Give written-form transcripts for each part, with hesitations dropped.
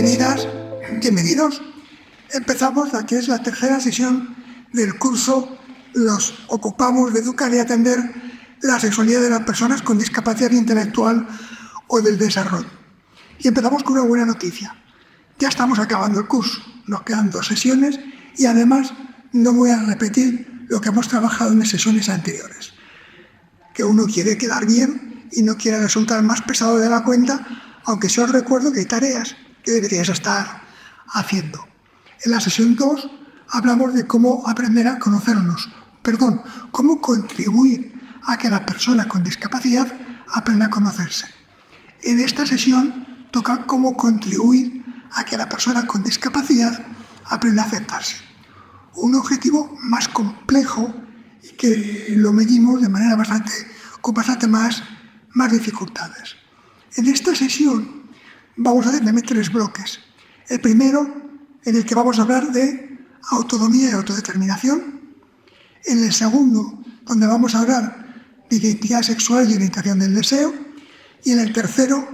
Bienvenidas, bienvenidos. Empezamos la que es la tercera sesión del curso. Nos ocupamos de educar y atender la sexualidad de las personas con discapacidad intelectual o del desarrollo. Y empezamos con una buena noticia. Ya estamos acabando el curso. Nos quedan 2 sesiones y además no voy a repetir lo que hemos trabajado en las sesiones anteriores. Que uno quiere quedar bien y no quiere resultar más pesado de la cuenta, aunque sí os recuerdo que hay tareas que deberíais estar haciendo. En la sesión 2 hablamos de cómo aprender a conocernos, cómo contribuir a que la persona con discapacidad aprenda a conocerse. En esta sesión toca cómo contribuir a que la persona con discapacidad aprenda a aceptarse. Un objetivo más complejo y que lo medimos de manera con bastante más dificultades. En esta sesión vamos a hacer también 3 bloques. El primero, en el que vamos a hablar de autonomía y autodeterminación. En el segundo, donde vamos a hablar de identidad sexual y orientación del deseo. Y en el tercero,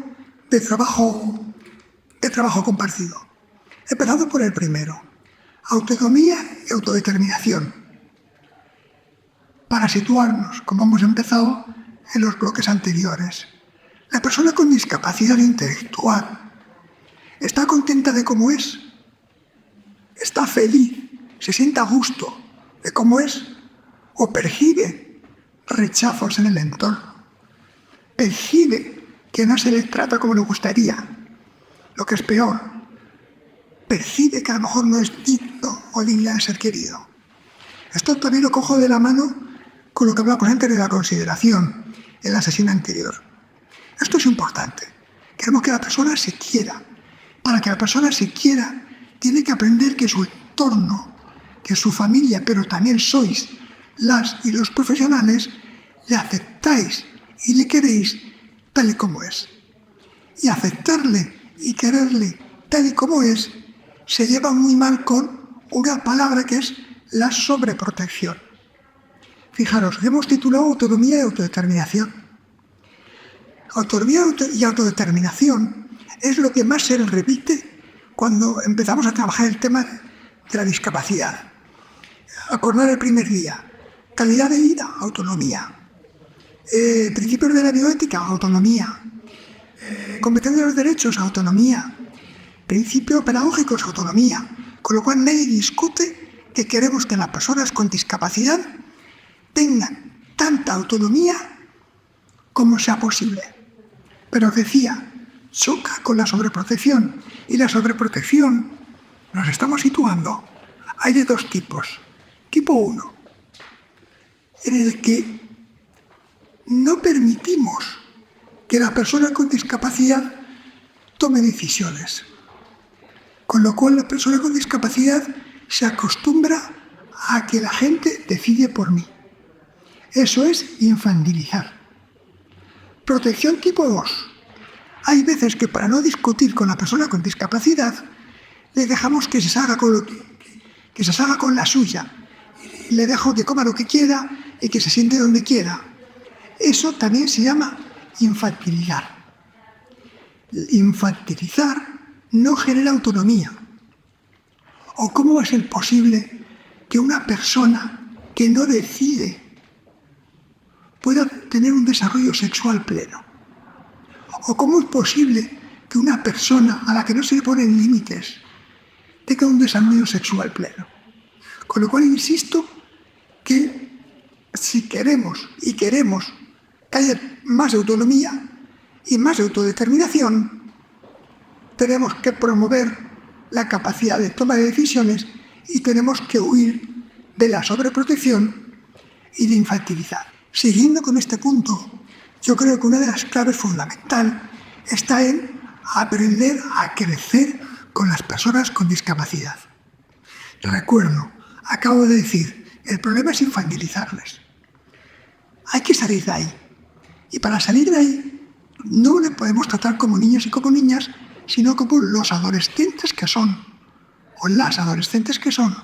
de trabajo compartido. Empezando por el primero, autonomía y autodeterminación. Para situarnos, como hemos empezado en los bloques anteriores, la persona con discapacidad intelectual está contenta de cómo es, está feliz, se siente a gusto de cómo es, o percibe rechazos en el entorno, percibe que no se le trata como le gustaría, lo que es peor, percibe que a lo mejor no es digno o digna de ser querido. Esto también lo cojo de la mano con lo que hablamos antes de la consideración en la sesión anterior. Esto es importante. Queremos que la persona se quiera. Para que la persona se quiera, tiene que aprender que su entorno, que su familia, pero también sois las y los profesionales, le aceptáis y le queréis tal y como es. Y aceptarle y quererle tal y como es se lleva muy mal con una palabra que es la sobreprotección. Fijaros, hemos titulado autonomía y autodeterminación. Autonomía y autodeterminación es lo que más se repite cuando empezamos a trabajar el tema de la discapacidad. Acordar el primer día. Calidad de vida, autonomía. Principios de la bioética, autonomía. Competencia de los derechos, autonomía. Principios pedagógicos, autonomía. Con lo cual nadie discute que queremos que las personas con discapacidad tengan tanta autonomía como sea posible. Pero decía, choca con la sobreprotección. Y la sobreprotección nos estamos situando. Hay de 2 tipos. Tipo 1, en el que no permitimos que la persona con discapacidad tome decisiones. Con lo cual la persona con discapacidad se acostumbra a que la gente decide por mí. Eso es infantilizar. Protección tipo 2. Hay veces que para no discutir con la persona con discapacidad, le dejamos que se salga con la suya. Le dejo que coma lo que quiera y que se siente donde quiera. Eso también se llama infantilizar. Infantilizar no genera autonomía. ¿O cómo va a ser posible que una persona que no decide pueda tener un desarrollo sexual pleno? ¿O cómo es posible que una persona a la que no se le ponen límites tenga un desarrollo sexual pleno? Con lo cual insisto que si queremos que haya más autonomía y más autodeterminación, tenemos que promover la capacidad de toma de decisiones y tenemos que huir de la sobreprotección y de infantilizar. Siguiendo con este punto, yo creo que una de las claves fundamentales está en aprender a crecer con las personas con discapacidad. Recuerdo, acabo de decir, el problema es infantilizarles. Hay que salir de ahí. Y para salir de ahí, no le podemos tratar como niños y como niñas, sino como los adolescentes que son, o las adolescentes que son,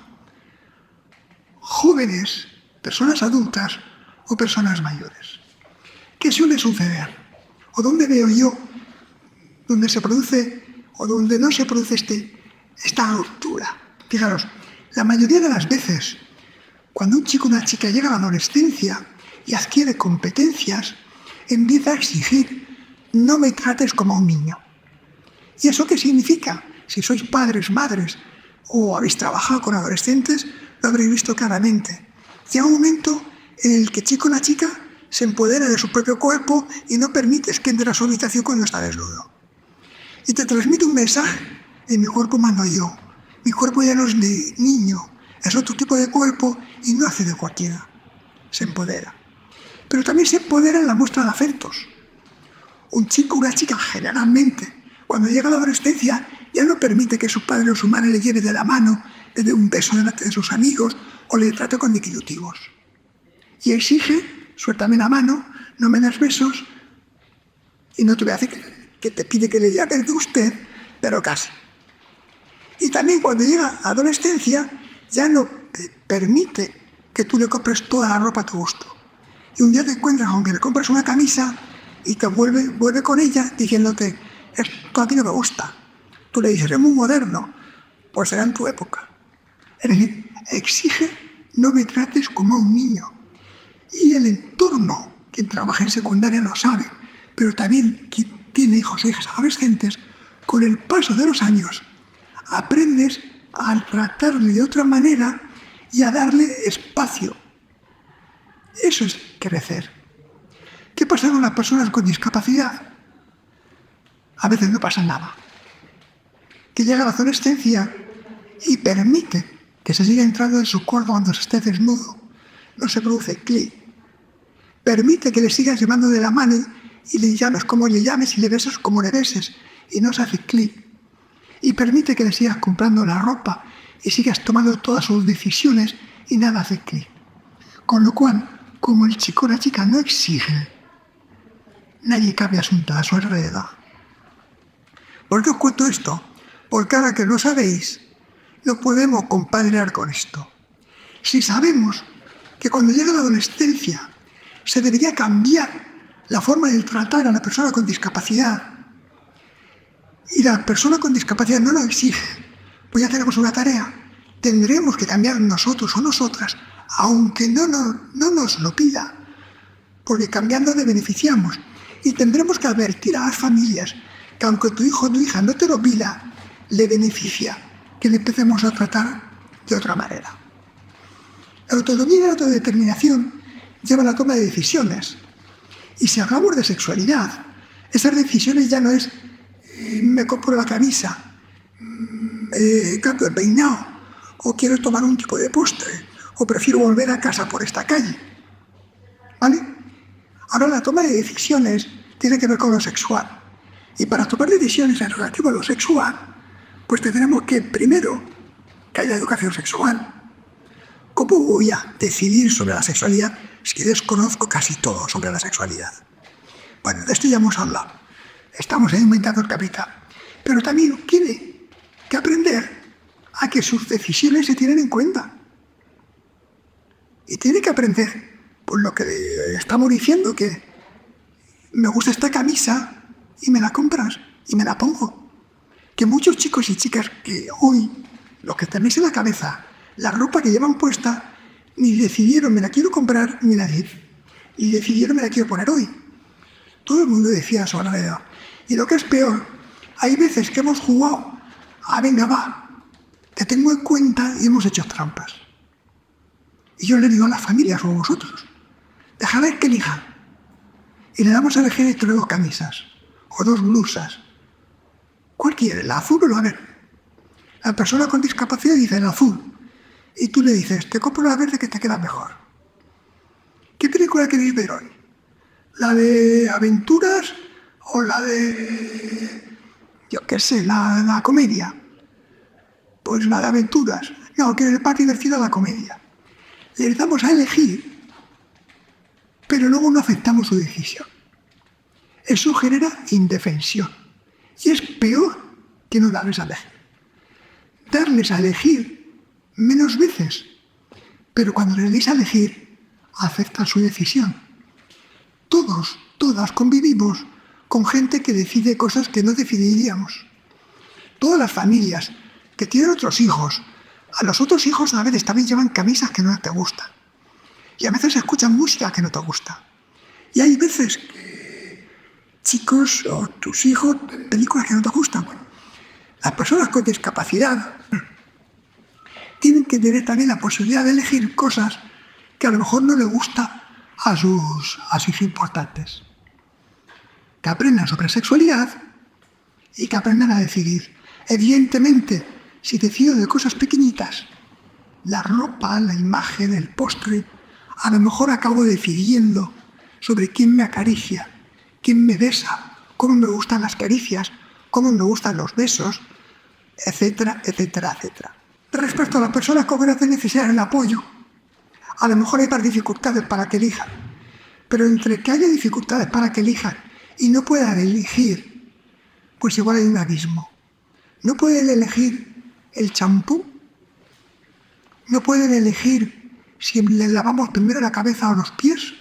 jóvenes, personas adultas o personas mayores. ¿Qué suele suceder? ¿O dónde veo yo donde se produce o donde no se produce esta ruptura. Fijaros, la mayoría de las veces, cuando un chico o una chica llega a la adolescencia y adquiere competencias, empieza a exigir: no me trates como a un niño. ¿Y eso qué significa? Si sois padres, madres, o habéis trabajado con adolescentes, lo habréis visto claramente. Llega un momento en el que el chico o la chica se empodera de su propio cuerpo y no permites que entre a su habitación cuando está desnudo. Y te transmite un mensaje: en mi cuerpo mando yo. Mi cuerpo ya no es de niño, es otro tipo de cuerpo y no hace de cualquiera. Se empodera. Pero también se empodera en la muestra de afectos. Un chico o una chica, generalmente, cuando llega a la adolescencia, ya no permite que su padre o su madre le lleve de la mano, le dé un beso delante de sus amigos o le trate con diminutivos. Y exige: suéltame la mano, no me das besos y no te voy a hacer que te pide que le llames de usted, pero casi. Y también cuando llega a la adolescencia, ya no te permite que tú le compres toda la ropa a tu gusto. Y un día te encuentras con que le compras una camisa y te vuelve con ella diciéndote: esto a ti no me gusta. Tú le dices: es muy moderno. Pues será en tu época. Es decir, exige: no me trates como a un niño. Y el entorno, quien trabaja en secundaria lo sabe, pero también quien tiene hijos o hijas adolescentes, con el paso de los años, aprendes a tratarle de otra manera y a darle espacio. Eso es crecer. ¿Qué pasa con las personas con discapacidad? A veces no pasa nada. Que llega a la adolescencia y permite que se siga entrando en su cuerpo cuando se esté desnudo. No se produce clic. Permite que le sigas llevando de la mano y le llames como le llames y le beses como le beses y no se hace clic. Y permite que le sigas comprando la ropa y sigas tomando todas sus decisiones y nada hace clic. Con lo cual, como el chico o la chica no exige, nadie cambia asunto a su alrededor. ¿Por qué os cuento esto? Porque ahora que lo sabéis, no podemos compadrear con esto. Si sabemos que cuando llega la adolescencia se debería cambiar la forma de tratar a la persona con discapacidad y la persona con discapacidad no lo exige, pues ya tenemos una tarea. Tendremos que cambiar nosotros o nosotras, aunque no nos lo pida, porque cambiando le beneficiamos. Y tendremos que advertir a las familias que aunque tu hijo o tu hija no te lo pida, le beneficia que le empecemos a tratar de otra manera. La autonomía y la autodeterminación llevan a la toma de decisiones. Y si hablamos de sexualidad, esas decisiones ya no es me compro la camisa, cambio el peinado, o quiero tomar un tipo de postre, o prefiero volver a casa por esta calle. ¿Vale? Ahora la toma de decisiones tiene que ver con lo sexual. Y para tomar decisiones en relativo a lo sexual, pues tendremos que, primero, que haya educación sexual. ¿Cómo voy a decidir sobre la sexualidad si desconozco casi todo sobre la sexualidad? Bueno, de esto ya hemos hablado. Estamos inventando el capital. Pero también tiene que aprender a que sus decisiones se tienen en cuenta. Y tiene que aprender, por lo que estamos diciendo, que me gusta esta camisa y me la compras y me la pongo. Que muchos chicos y chicas que hoy, los que tenéis en la cabeza, la ropa que llevan puesta, ni decidieron me la quiero comprar, y decidieron me la quiero poner hoy. Todo el mundo decía eso a la edad. Y lo que es peor, hay veces que hemos jugado venga va, te tengo en cuenta y hemos hecho trampas. Y yo le digo a las familias o a vosotros, dejad que elijan. Y le damos a elegir entre 2 camisas o 2 blusas. ¿Cuál quiere? ¿La azul o la verde? La persona con discapacidad dice el azul. Y tú le dices, te compro la verde que te queda mejor. ¿Qué película queréis ver hoy? ¿La de aventuras o la de, yo qué sé, la comedia? Pues la de aventuras. No, que es más divertida la comedia. Les damos a elegir, pero luego no aceptamos su decisión. Eso genera indefensión. Y es peor que no darles a elegir. Darles a elegir menos veces, pero cuando les deis a elegir, aceptan su decisión. Todas convivimos con gente que decide cosas que no decidiríamos. todas las familias que tienen otros hijos, a los otros hijos a veces también llevan camisas que no te gustan. Y a veces escuchan música que no te gusta. Y hay veces que chicos o tus hijos ven películas que no te gustan. Bueno, las personas con discapacidad tienen que tener también la posibilidad de elegir cosas que a lo mejor no les gusta a sus importantes. Que aprendan sobre sexualidad y que aprendan a decidir. Evidentemente, si decido de cosas pequeñitas, la ropa, la imagen, el postre, a lo mejor acabo decidiendo sobre quién me acaricia, quién me besa, cómo me gustan las caricias, cómo me gustan los besos, etcétera, etcétera, etcétera. Respecto a las personas con grandes necesidades el apoyo, a lo mejor hay más dificultades para que elijan, pero entre que haya dificultades para que elijan y no puedan elegir, pues igual hay un abismo. No pueden elegir el champú, no pueden elegir si les lavamos primero la cabeza o los pies.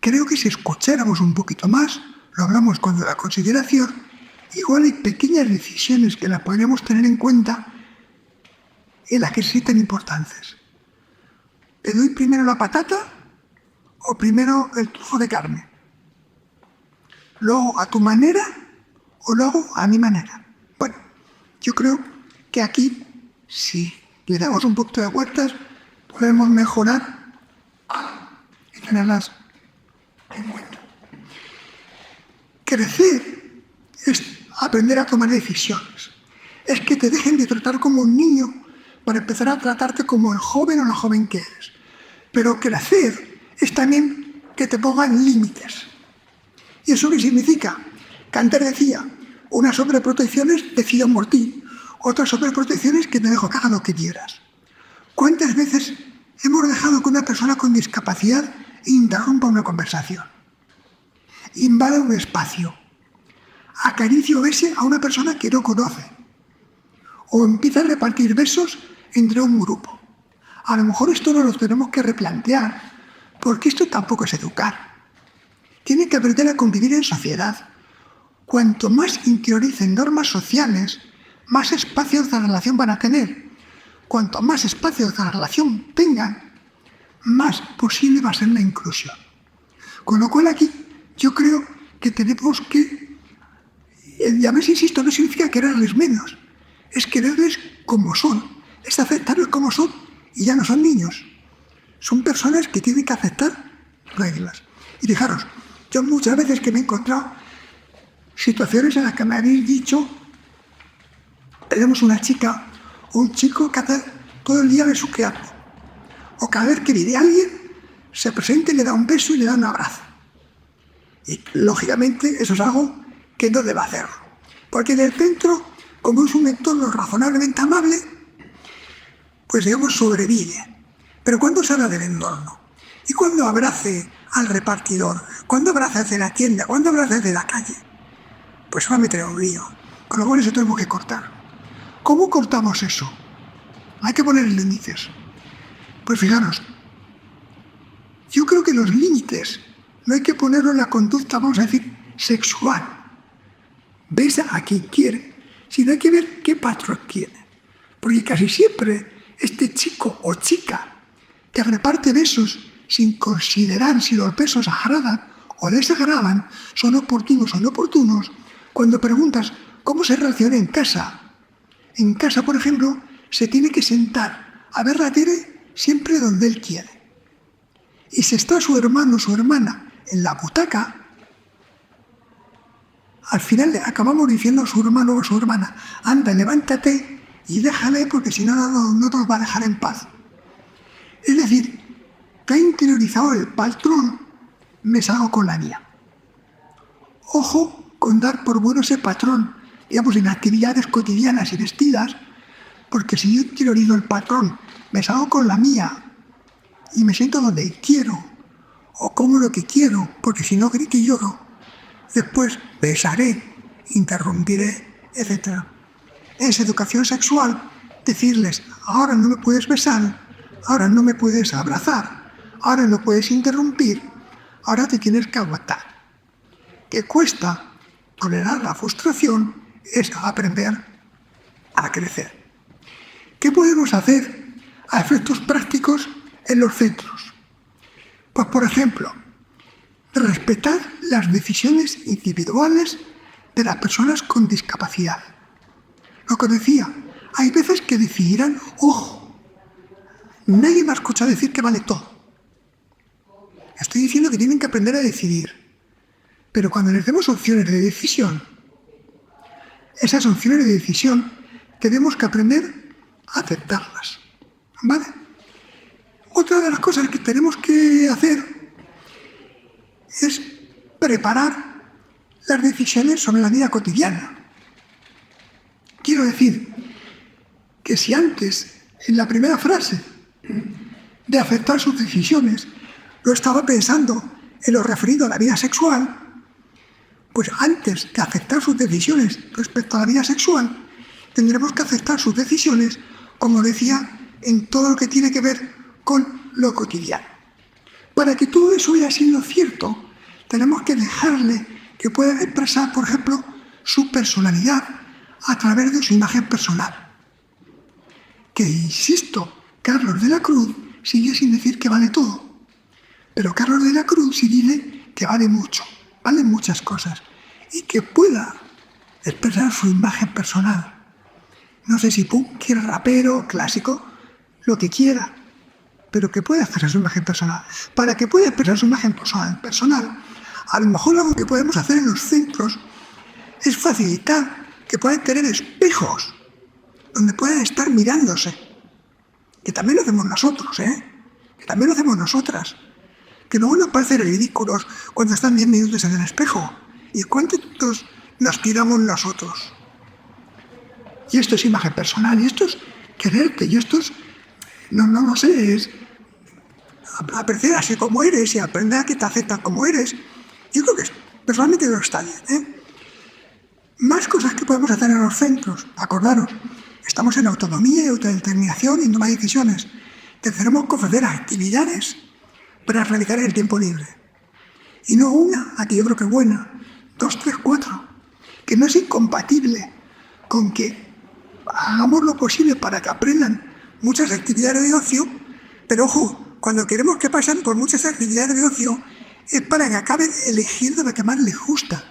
Creo que si escucháramos un poquito más, lo hablamos con la consideración, igual hay pequeñas decisiones que las podríamos tener en cuenta en las que sí tan importantes. ¿Le doy primero la patata o primero el trozo de carne? ¿Lo hago a tu manera o lo hago a mi manera? Bueno, yo creo que aquí, si le damos un poquito de vueltas, podemos mejorar y tenerlas en cuenta. Crecer es aprender a tomar decisiones. Es que te dejen de tratar como un niño para empezar a tratarte como el joven o la joven que eres. Pero crecer es también que te pongan límites. ¿Y eso qué significa? Que antes decía, unas sobreprotecciones decidan por ti, otras sobreprotecciones que te dejo que haga lo que quieras. ¿Cuántas veces hemos dejado que una persona con discapacidad interrumpa una conversación? Invada un espacio, acaricia o bese a una persona que no conoce, o empieza a repartir besos entre un grupo. A lo mejor esto no lo tenemos que replantear, porque esto tampoco es educar. Tienen que aprender a convivir en sociedad. Cuanto más interioricen normas sociales, más espacios de relación van a tener. Cuanto más espacios de relación tengan, más posible va a ser la inclusión. Con lo cual aquí yo creo que tenemos que, y a veces insisto, no significa quererles menos, es quererles como son, es aceptarlos como son y ya no son niños. Son personas que tienen que aceptar reglas. Y fijaros, yo muchas veces que me he encontrado situaciones en las que me habéis dicho, tenemos una chica o un chico que hace todo el día besuqueando, o cada vez que viene alguien se presenta y le da un beso y le da un abrazo. Y lógicamente eso es algo que no debe hacerlo, porque en el centro, como es un entorno razonablemente amable, pues digamos sobrevive. Pero cuando se habla del entorno, y cuando abrace al repartidor, cuando abrace de la tienda, cuando abrace de la calle, pues se va a meter en un lío, con lo cual eso tenemos que cortar. ¿Cómo cortamos eso? Hay que poner límites. Pues fijaros, yo creo que los límites no hay que ponerlo en la conducta, vamos a decir, sexual. Besa a quien quiere, sino hay que ver qué patrón tiene. Porque casi siempre este chico o chica que reparte besos sin considerar si los besos agradan o desagradan, son oportunos o no oportunos, cuando preguntas cómo se relaciona en casa. En casa, por ejemplo, se tiene que sentar a ver la tele siempre donde él quiere. Y si está su hermano o su hermana en la butaca, al final le acabamos diciendo a su hermano o a su hermana, anda, levántate y déjale porque si no, no nos va a dejar en paz. Es decir, que ha interiorizado el patrón, me salgo con la mía. Ojo con dar por bueno ese patrón, digamos, en actividades cotidianas y vestidas, porque si yo interiorizo el patrón, me salgo con la mía y me siento donde quiero, o como lo que quiero, porque si no grito y lloro, después besaré, interrumpiré, etc. Es educación sexual decirles, ahora no me puedes besar, ahora no me puedes abrazar, ahora no puedes interrumpir, ahora te tienes que aguantar. Que cuesta tolerar la frustración es aprender a crecer. ¿Qué podemos hacer a efectos prácticos en los centros? Pues, por ejemplo, respetar las decisiones individuales de las personas con discapacidad. Lo que decía, hay veces que decidirán, ojo, nadie me ha escuchado decir que vale todo. Estoy diciendo que tienen que aprender a decidir. Pero cuando les demos opciones de decisión, esas opciones de decisión tenemos que aprender a aceptarlas. ¿Vale? Otra de las cosas que tenemos que hacer es preparar las decisiones sobre la vida cotidiana. Quiero decir que si antes, en la primera frase, de aceptar sus decisiones, lo estaba pensando en lo referido a la vida sexual, pues antes de aceptar sus decisiones respecto a la vida sexual, tendremos que aceptar sus decisiones, como decía, en todo lo que tiene que ver con lo cotidiano. Para que todo eso vaya siendo cierto, tenemos que dejarle que pueda expresar, por ejemplo, su personalidad a través de su imagen personal. Que, insisto, Carlos de la Cruz sigue sin decir que vale todo, pero Carlos de la Cruz sí dice que vale mucho, valen muchas cosas, y que pueda expresar su imagen personal. No sé si punk, rapero, clásico, lo que quiera, pero que pueda expresar su imagen personal. Para que pueda expresar su imagen personal, a lo mejor algo que podemos hacer en los centros es facilitar que puedan tener espejos donde puedan estar mirándose. Que también lo hacemos nosotros, que también lo hacemos nosotras. Que luego nos parecen ridículos cuando están 10 minutos en el espejo. ¿Y cuántos nos tiramos nosotros? Y esto es imagen personal, y esto es quererte, y esto es, no sé, es apreciar así como eres y aprender a que te aceptan como eres. Yo creo que personalmente creo que está bien, Más cosas que podemos hacer en los centros. Acordaros, estamos en autonomía y autodeterminación y toma de decisiones. Tendremos que ofrecer actividades para realizar el tiempo libre. Y no una, aquí yo creo que es buena, 2, 3, 4, que no es incompatible con que hagamos lo posible para que aprendan muchas actividades de ocio, pero ojo, cuando queremos que pasen por muchas actividades de ocio es para que acaben eligiendo lo que más les gusta.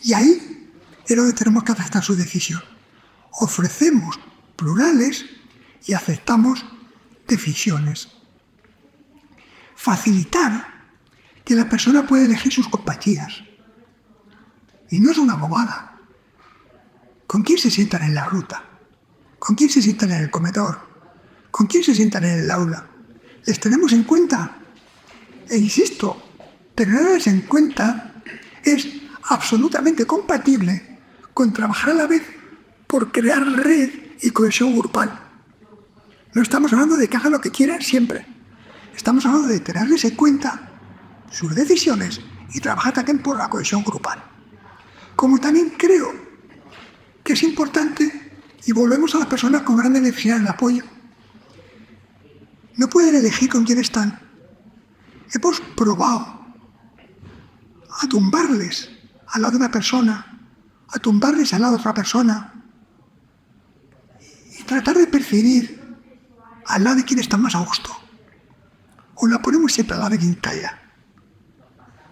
Y ahí es donde tenemos que aceptar su decisión. Ofrecemos plurales y aceptamos decisiones. Facilitar que la persona pueda elegir sus compañías. Y no es una bobada. ¿Con quién se sientan en la ruta? ¿Con quién se sientan en el comedor? ¿Con quién se sientan en el aula? ¿Les tenemos en cuenta? E insisto, tenerles en cuenta es absolutamente compatible con trabajar a la vez por crear red y cohesión grupal. No estamos hablando de que hagan lo que quieran siempre. Estamos hablando de tenerles en cuenta sus decisiones y trabajar también por la cohesión grupal. Como también creo que es importante, y volvemos a las personas con grandes necesidades de apoyo, no pueden elegir con quién están. Hemos probado a tumbarles al lado de una persona, a tumbarles al lado de otra persona, y tratar de percibir al lado de quien está más a gusto. O la ponemos siempre al lado de quien calla.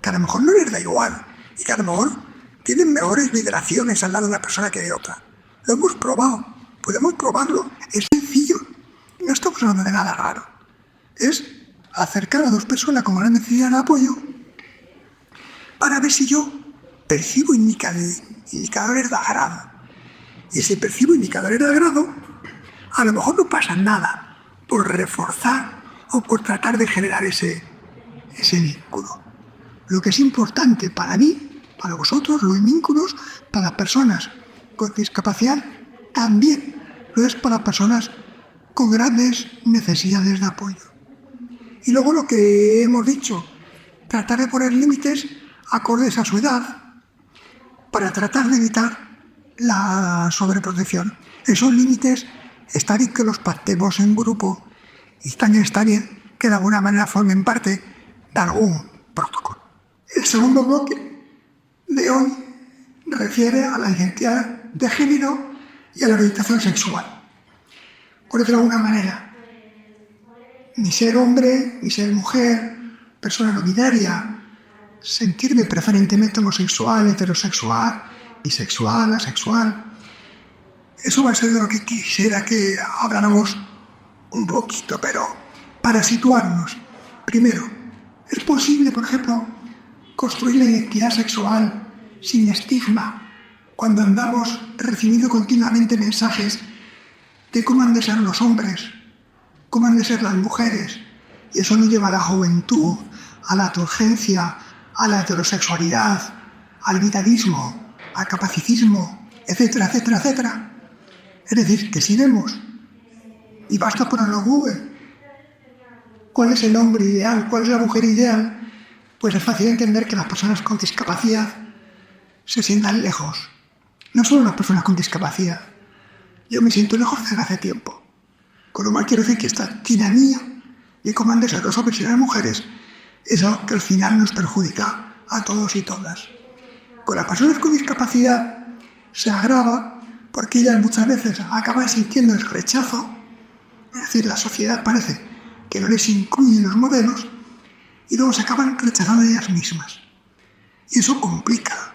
Que a lo mejor no les da igual, y que a lo mejor tienen mejores vibraciones al lado de una persona que de otra. Lo hemos probado, podemos probarlo, es sencillo. No estamos hablando de nada raro. Es acercar a dos personas con gran necesidad de apoyo para ver si yo percibo indicadores de agrado. Y si percibo indicadores de agrado, a lo mejor no pasa nada por reforzar o por tratar de generar ese vínculo. Lo que es importante para mí, para vosotros, los vínculos, para las personas con discapacidad, también lo es para personas con grandes necesidades de apoyo. Y luego lo que hemos dicho, tratar de poner límites acordes a su edad para tratar de evitar la sobreprotección. Esos límites está bien que los pactemos en grupo y también está bien que de alguna manera formen parte de algún protocolo. El segundo bloque de hoy refiere a la identidad de género y a la orientación sexual. Por decirlo de alguna manera, ni ser hombre, ni ser mujer, persona no binaria, sentirme preferentemente homosexual, heterosexual, bisexual, asexual. Eso va a ser de lo que quisiera que habláramos un poquito, pero para situarnos. Primero, ¿es posible, por ejemplo, construir la identidad sexual sin estigma cuando andamos recibiendo continuamente mensajes de cómo han de ser los hombres, cómo han de ser las mujeres? Y eso nos lleva a la juventud, a la turgencia, a la heterosexualidad, al vitalismo, al capacitismo, etcétera, etcétera, etcétera. Es decir, que si vemos, y basta ponerlo en Google, cuál es el hombre ideal, cuál es la mujer ideal, pues es fácil entender que las personas con discapacidad se sientan lejos. No solo las personas con discapacidad. Yo me siento lejos desde hace tiempo. Con lo cual quiero decir que esta tiranía y cómo han de ser los hombres y las mujeres es algo que al final nos perjudica a todos y todas. Con las personas con discapacidad se agrava porque ellas muchas veces acaban sintiendo el rechazo, es decir, la sociedad parece que no les incluye en los modelos y luego se acaban rechazando ellas mismas. Y eso complica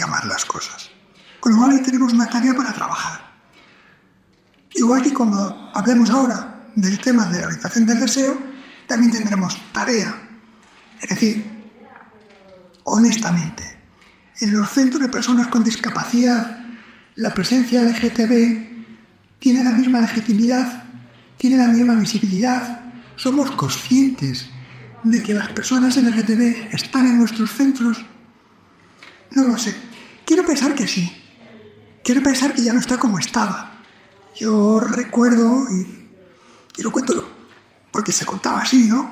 más las cosas. Con lo cual ahí tenemos una tarea para trabajar. Igual que cuando hablemos ahora del tema de la orientación del deseo, también tendremos tarea. Es decir, honestamente, en los centros de personas con discapacidad, la presencia LGTB tiene la misma legitimidad, tiene la misma visibilidad. Somos conscientes de que las personas LGTB están en nuestros centros. No lo sé. Quiero pensar que sí. Quiero pensar que ya no está como estaba. Yo recuerdo, y lo cuento porque se contaba así, ¿no?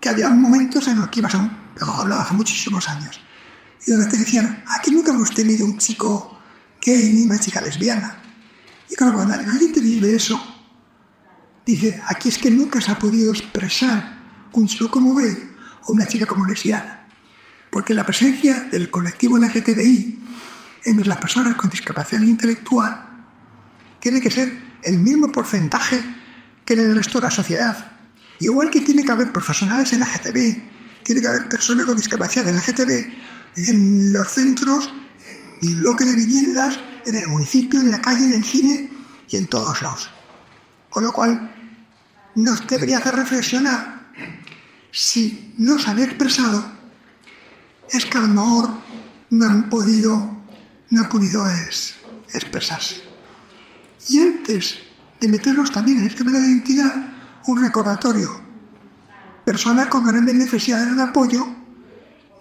Que había momentos en los que ibas hablaba hace muchísimos años, y donde te decían, aquí nunca hemos tenido un chico gay ni una chica lesbiana. Y claro, cuando alguien te dice eso, dice, aquí es que nunca se ha podido expresar un chico como gay o una chica como lesbiana. Porque la presencia del colectivo LGTBI en las personas con discapacidad intelectual tiene que ser el mismo porcentaje que en el resto de la sociedad. Igual que tiene que haber profesionales en LGTB, tiene que haber personas con discapacidad en LGTB en los centros, en el bloque de viviendas, en el municipio, en la calle, en el cine y en todos lados. Con lo cual, nos debería hacer reflexionar si no se había expresado, es que a lo mejor no han podido expresarse. Y antes de meternos también en este tema de identidad, un recordatorio. Personas con grandes necesidades de apoyo,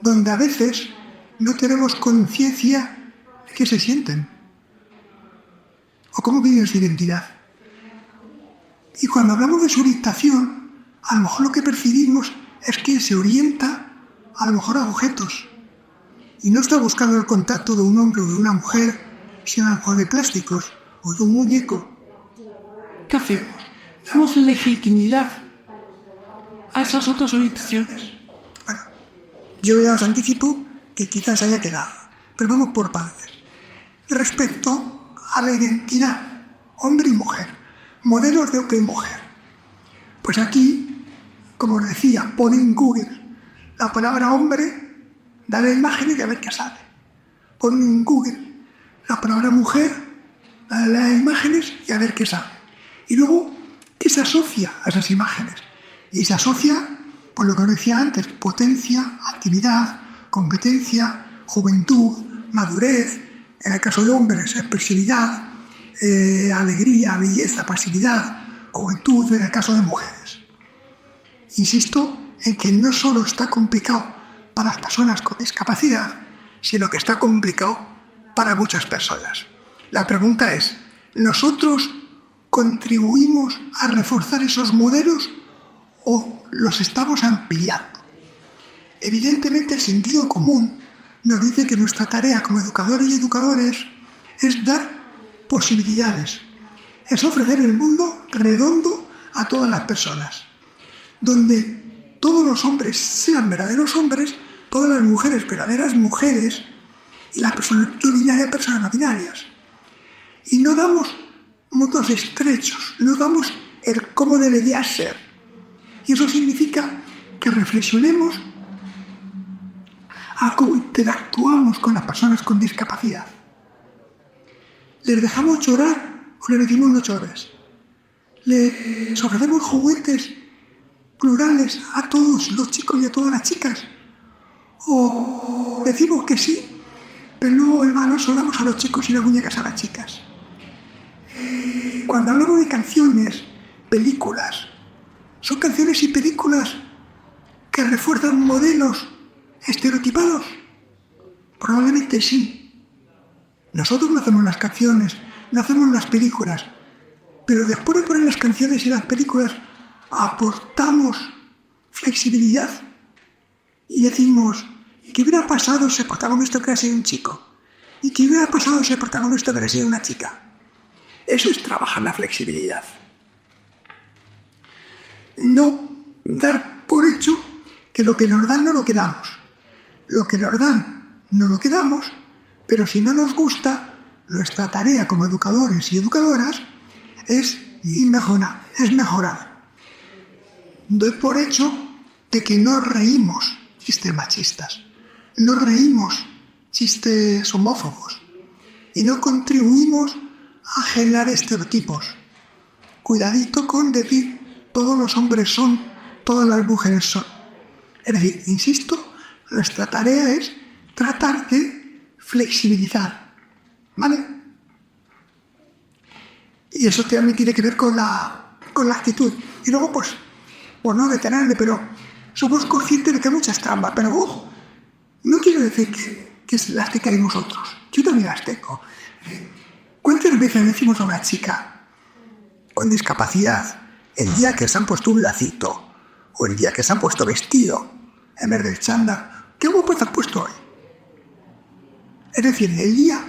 donde a veces no tenemos conciencia de qué se sienten o cómo viven su identidad. Y cuando hablamos de su orientación, a lo mejor lo que percibimos es que se orienta a lo mejor a objetos. Y no está buscando el contacto de un hombre o de una mujer, sino a lo mejor de plásticos o de un muñeco. ¿Qué hacemos? ¿Damos legitimidad a esas otras orientaciones? Bueno, yo ya os anticipo que quizás haya quedado, pero vamos por partes. Respecto a la identidad, hombre y mujer, modelos de hombre y mujer. Pues aquí, como os decía, pon en Google la palabra hombre, dale imágenes y a ver qué sale. Pon en Google la palabra mujer, dale imágenes y a ver qué sale. Y luego, ¿qué se asocia a esas imágenes? Y se asocia, por lo que os decía antes, potencia, actividad, competencia, juventud, madurez, en el caso de hombres, expresividad, alegría, belleza, pasividad, juventud, en el caso de mujeres. Insisto en que no solo está complicado para las personas con discapacidad, sino que está complicado para muchas personas. La pregunta es, ¿nosotros contribuimos a reforzar esos modelos o los estamos ampliando? Evidentemente el sentido común nos dice que nuestra tarea como educadores y educadores es dar posibilidades, es ofrecer el mundo redondo a todas las personas, donde todos los hombres sean verdaderos hombres, todas las mujeres verdaderas mujeres, y las personas no binarias, personas no binarias. Y no damos mundos estrechos, no damos el cómo debería ser. Y eso significa que reflexionemos a cómo interactuamos con las personas con discapacidad. ¿Les dejamos llorar o les decimos no llores? ¿Les ofrecemos juguetes plurales a todos los chicos y a todas las chicas? ¿O decimos que sí, pero luego el balón solo damos a los chicos y las muñecas a las chicas? Cuando hablamos de canciones, películas, ¿son canciones y películas que refuerzan modelos estereotipados? Probablemente sí. Nosotros no hacemos las canciones, no hacemos las películas, pero después de poner las canciones y las películas aportamos flexibilidad y decimos, ¿qué hubiera pasado si el protagonista hubiera sido un chico? ¿Y qué hubiera pasado si el protagonista hubiera sido una chica? Eso es trabajar la flexibilidad. No dar por hecho que lo que nos dan no lo quedamos. Lo que nos dan no lo quedamos, pero si no nos gusta, nuestra tarea como educadores y educadoras es mejorar. Doy por hecho de que no reímos chistes machistas, no reímos chistes homófobos y no contribuimos a generar estereotipos. Cuidadito con decir todos los hombres son, todas las mujeres son. Es decir, insisto, nuestra tarea es tratar de flexibilizar, ¿vale? Y eso también tiene que ver con la actitud. Y luego, pues por no detenerme, pero somos conscientes de que hay muchas trampas, pero ojo, no quiero decir que las tengáis vosotros. Yo también las tengo. ¿Cuántas veces decimos a una chica con discapacidad el día que se han puesto un lacito o el día que se han puesto vestido en vez del chándal, qué guapo te has puesto hoy? Es decir, el día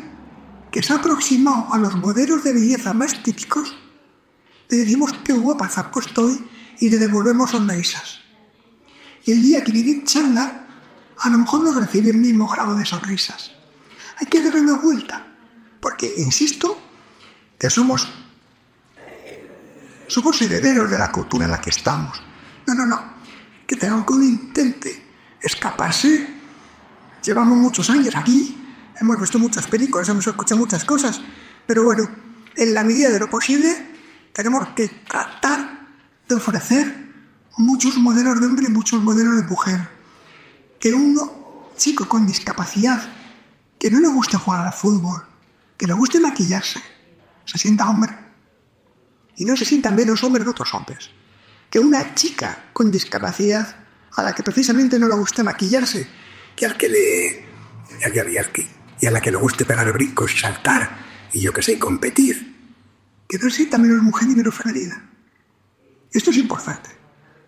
que se ha aproximado a los modelos de belleza más típicos, le decimos qué guapa te has puesto hoy y le devolvemos sonrisas. Y el día que viene en chándal, a lo mejor no recibe el mismo grado de sonrisas. Hay que darle una vuelta. Porque, insisto, que somos herederos de la cultura en la que estamos. No. Que tengan que intente escaparse. Llevamos muchos años aquí, hemos visto muchas películas, hemos escuchado muchas cosas, pero bueno, en la medida de lo posible, tenemos que tratar de ofrecer muchos modelos de hombre y muchos modelos de mujer. Que uno, chico con discapacidad, que no le guste jugar al fútbol, que le guste maquillarse, se sienta hombre. Y no se sientan menos hombres que otros hombres. Que una chica con discapacidad, a la que precisamente no le guste maquillarse, y a la que le guste pegar brincos y saltar, y yo qué sé, competir, que no se sienta menos mujer ni menos femenina. Esto es importante.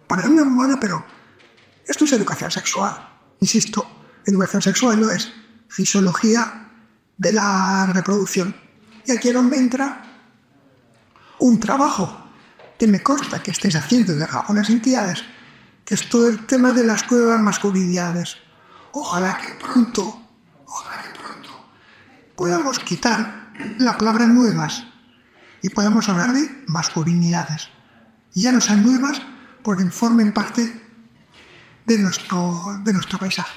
Para una moda, pero esto es educación sexual. Insisto, educación sexual no es fisiología de la reproducción. Y aquí es donde entra un trabajo que me consta que estáis haciendo de algunas entidades, que es todo el tema de las nuevas masculinidades. Ojalá que pronto podamos quitar la palabra nuevas y podamos hablar de masculinidades. Y ya no sean nuevas porque formen parte de nuestro paisaje.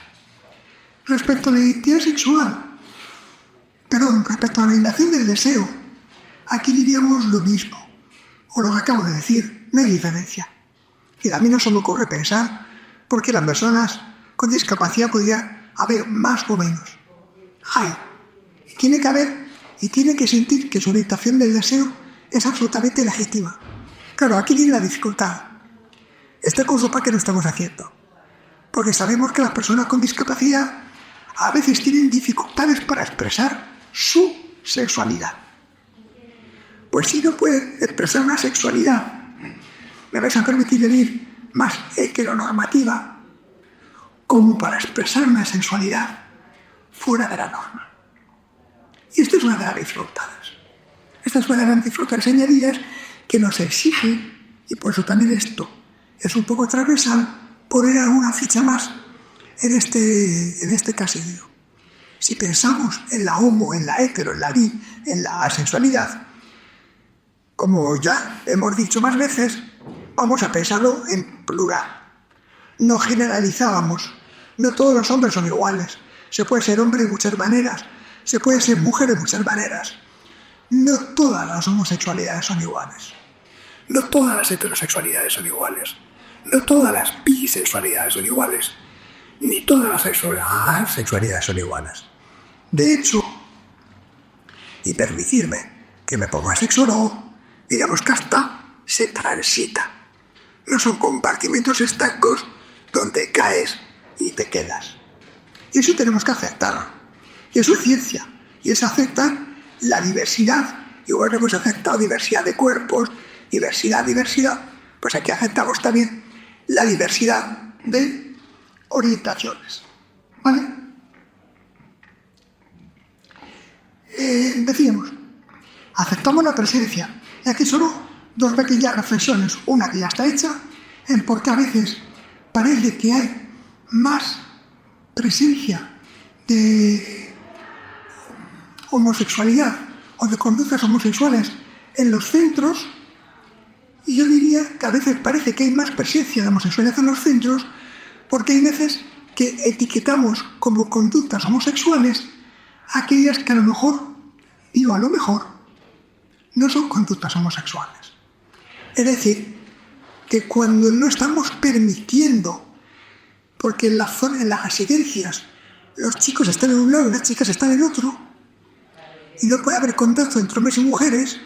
Respecto a la identidad sexual, respecto a la orientación del deseo, aquí diríamos lo mismo, o lo que acabo de decir, no hay diferencia. Y a mí no se me ocurre pensar por qué las personas con discapacidad podría haber más o menos. Hay. Tiene que haber y tiene que sentir que su orientación del deseo es absolutamente legítima. Claro, aquí viene la dificultad. Este curso para qué lo estamos haciendo, porque sabemos que las personas con discapacidad a veces tienen dificultades para expresar su sexualidad. Pues si no pueden expresar una sexualidad, me vais a permitir decir, más heteronormativa, como para expresar una sexualidad fuera de la norma. Y esta es una de las dificultades. Esta es una de las dificultades añadidas que nos exigen, y por eso también esto es un poco transversal, poner alguna ficha más en este casillo. Si pensamos en la homo, en la hetero, en la bi, en la sexualidad, como ya hemos dicho más veces, vamos a pensarlo en plural. No generalizábamos. No todos los hombres son iguales. Se puede ser hombre de muchas maneras. Se puede ser mujer de muchas maneras. No todas las homosexualidades son iguales. No todas las heterosexualidades son iguales. No todas las bisexualidades son iguales. Ni todas las sexualidades son iguales. De hecho, y permitirme que me ponga sexólogo, digamos que hasta se transita. No son compartimentos estancos donde caes y te quedas. Y eso tenemos que aceptar. Y eso es ciencia. Y es aceptar la diversidad. Igual que hemos aceptado diversidad de cuerpos, diversidad, pues aquí aceptamos también la diversidad de orientaciones. ¿Vale? Decíamos, aceptamos la presencia. Y aquí solo dos pequeñas reflexiones. Una que ya está hecha, en por qué a veces parece que hay más presencia de homosexualidad o de conductas homosexuales en los centros, y yo diría que a veces parece que hay más presencia de homosexualidad en los centros porque hay veces que etiquetamos como conductas homosexuales aquellas que a lo mejor no son conductas homosexuales. Es decir, que cuando no estamos permitiendo, porque en las residencias los chicos están en un lado y las chicas están en otro, y no puede haber contacto entre hombres y mujeres,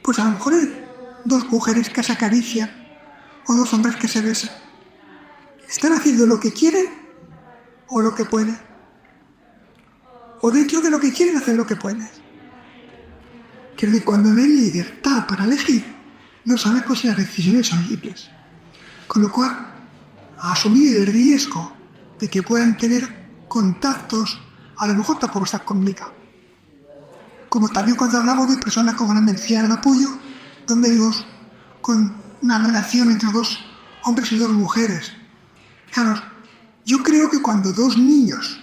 pues a lo mejor hay dos mujeres que se acarician o dos hombres que se besan. ¿Están haciendo lo que quieren o lo que pueden? O dentro de lo que quieren hacer lo que pueden. Quiero decir, cuando no hay libertad para elegir, no sabemos si las decisiones son libres. Con lo cual, asumir el riesgo de que puedan tener contactos, a lo mejor tampoco está complicado. Como también cuando hablamos de personas con gran necesidad de apoyo, donde vivimos con una relación entre dos hombres y dos mujeres. Claro, yo creo que cuando dos niños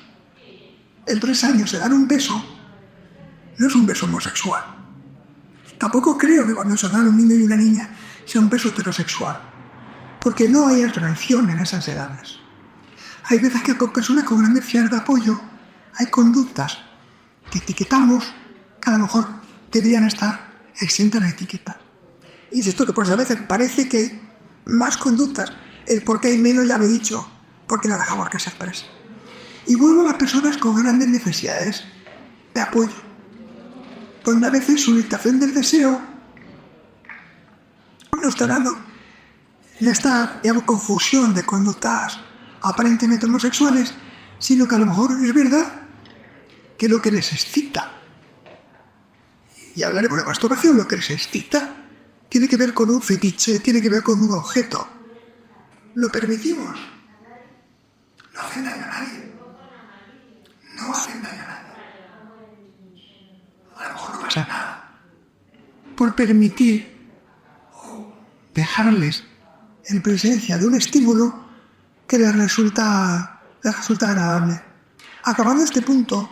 en 3 años se dan un beso, no es un beso homosexual. Tampoco creo que cuando se dan un niño y una niña sea un beso heterosexual, porque no hay atracción en esas edades. Hay veces que con personas con gran necesidad de apoyo hay conductas que etiquetamos que a lo mejor deberían estar exentas de etiqueta. Y es esto que pues a veces parece que hay más conductas, el por qué hay menos ya lo he dicho, porque la dejamos que se exprese. Y vuelvo a las personas con grandes necesidades de apoyo, donde a veces su orientación del deseo no está dando esta confusión de conductas aparentemente homosexuales, sino que a lo mejor es verdad que lo que les excita, y hablaremos de masturbación, lo que les excita tiene que ver con un fetiche, tiene que ver con un objeto. Lo permitimos. No hacen daño a nadie. No hacen daño a nadie. A lo mejor no pasa nada. Por permitir o dejarles en presencia de un estímulo que les resulta agradable. Acabando este punto,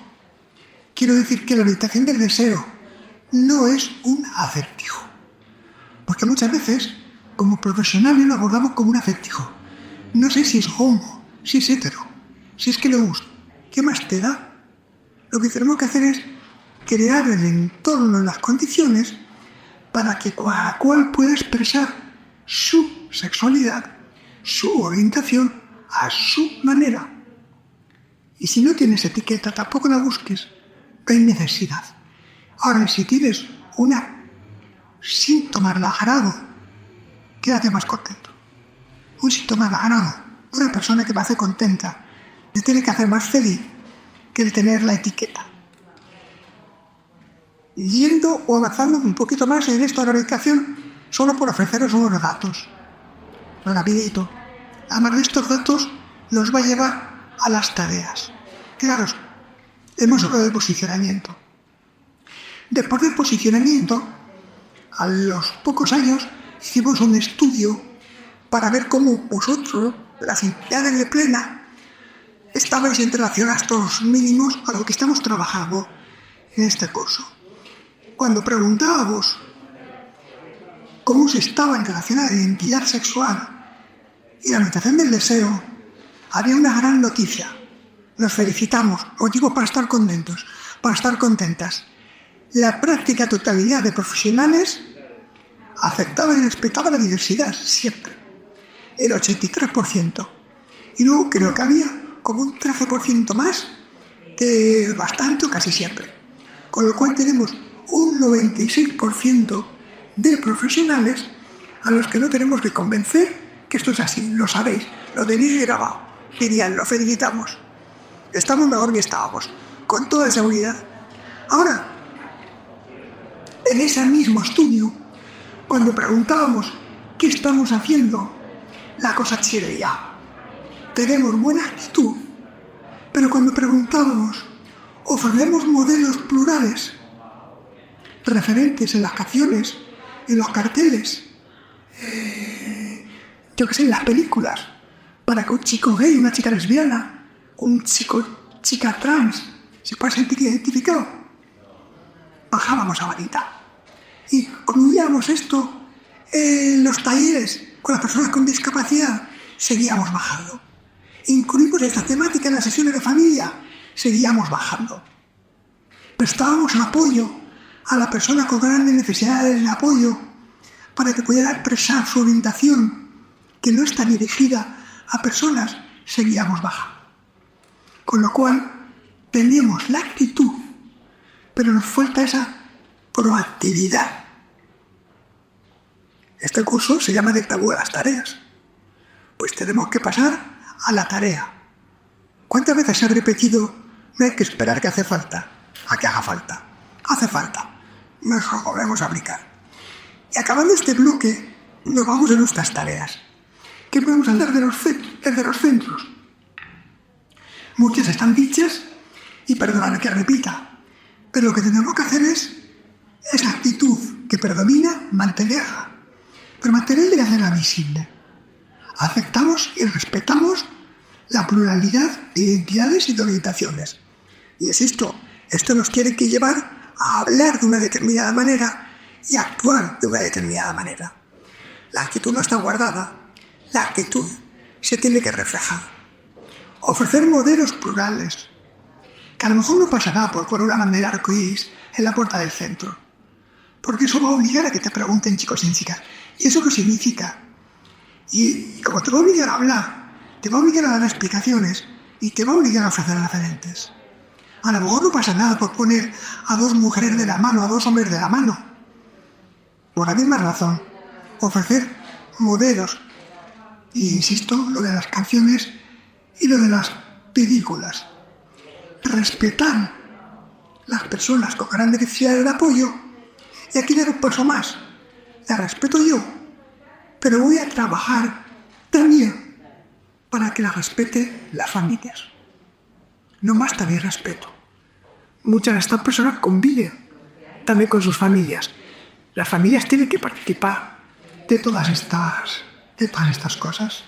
quiero decir que la orientación del deseo no es un acertijo. Porque muchas veces, como profesionales, lo abordamos como un acertijo. No sé si es homo, si es hetero, si es que le gusta. ¿Qué más te da? Lo que tenemos que hacer es crear el entorno, las condiciones, para que cada cual pueda expresar su sexualidad, su orientación, a su manera. Y si no tienes etiqueta, tampoco la busques. No hay necesidad. Ahora, si tienes un síntoma relajarado, quédate más contento. Un síntoma relajarado, una persona que me hace contenta, te tiene que hacer más feliz que el tener la etiqueta. Yendo o avanzando un poquito más en esto de la orientación, solo por ofreceros unos datos. Rapidito. Además de estos datos, nos va a llevar a las tareas. Claro, hemos hablado de posicionamiento. Después del posicionamiento, a los pocos años, hicimos un estudio para ver cómo vosotros, las entidades de Plena, estabais en relación a estos mínimos a lo que estamos trabajando en este curso. Cuando preguntábamos cómo se estaba en relación a la identidad sexual y la orientación del deseo, había una gran noticia. Nos felicitamos, os digo para estar contentos, para estar contentas. La práctica totalidad de profesionales aceptaba y respetaba la diversidad, siempre. El 83%. Y luego creo que había como un 13% más, que bastante o casi siempre. Con lo cual tenemos un 96% de profesionales a los que no tenemos que convencer que esto es así, lo sabéis, lo tenéis grabado. Dirían, lo felicitamos. Estamos mejor que estábamos, con toda seguridad. Ahora, en ese mismo estudio, cuando preguntábamos qué estamos haciendo, la cosa chirría. Tenemos buena actitud, pero cuando preguntábamos, ofrecemos modelos plurales, referentes en las canciones, en los carteles, yo qué sé, en las películas, para que un chico gay, una chica lesbiana, un chica trans se pueda sentir identificado, bajábamos a varita. Y incluíamos esto en los talleres con las personas con discapacidad, seguíamos bajando. Incluimos esta temática en las sesiones de familia, seguíamos bajando. Prestábamos apoyo a la persona con grandes necesidades de apoyo para que pudiera expresar su orientación, que no está dirigida a personas, seguíamos bajando. Con lo cual, tenemos la actitud, pero nos falta esa proactividad. Este curso se llama de tabú a las tareas. Pues tenemos que pasar a la tarea. ¿Cuántas veces se ha repetido? No hay que esperar que hace falta, a que haga falta. Hace falta. Mejor volvemos a aplicar. Y acabando este bloque, nos vamos a nuestras tareas. ¿Qué podemos hablar de los centros? Muchas están dichas, y perdonad que repita, pero lo que tenemos que hacer es esa actitud que predomina, mantenerla. Pero mantenerla y hacerla visible. Aceptamos y respetamos la pluralidad de identidades y de orientaciones. Y insisto, esto nos tiene que llevar a hablar de una determinada manera y actuar de una determinada manera. La actitud no está guardada, la actitud se tiene que reflejar. Ofrecer modelos plurales, que a lo mejor no pasará por una bandera arcoíris en la puerta del centro, porque eso va a obligar a que te pregunten chicos y chicas, ¿y eso qué significa? Y como te va a obligar a hablar, te va a obligar a dar explicaciones y te va a obligar a ofrecer referentes. A lo mejor no pasa nada por poner a dos mujeres de la mano, a dos hombres de la mano. Por la misma razón, ofrecer modelos. Y insisto, lo de las canciones y lo de las películas. Respetar las personas con grandes necesidades de apoyo. Y aquí le doy un paso más. La respeto yo, pero voy a trabajar también para que la respete las familias. No más también respeto. Muchas de estas personas conviven también con sus familias. Las familias tienen que participar de todas estas cosas.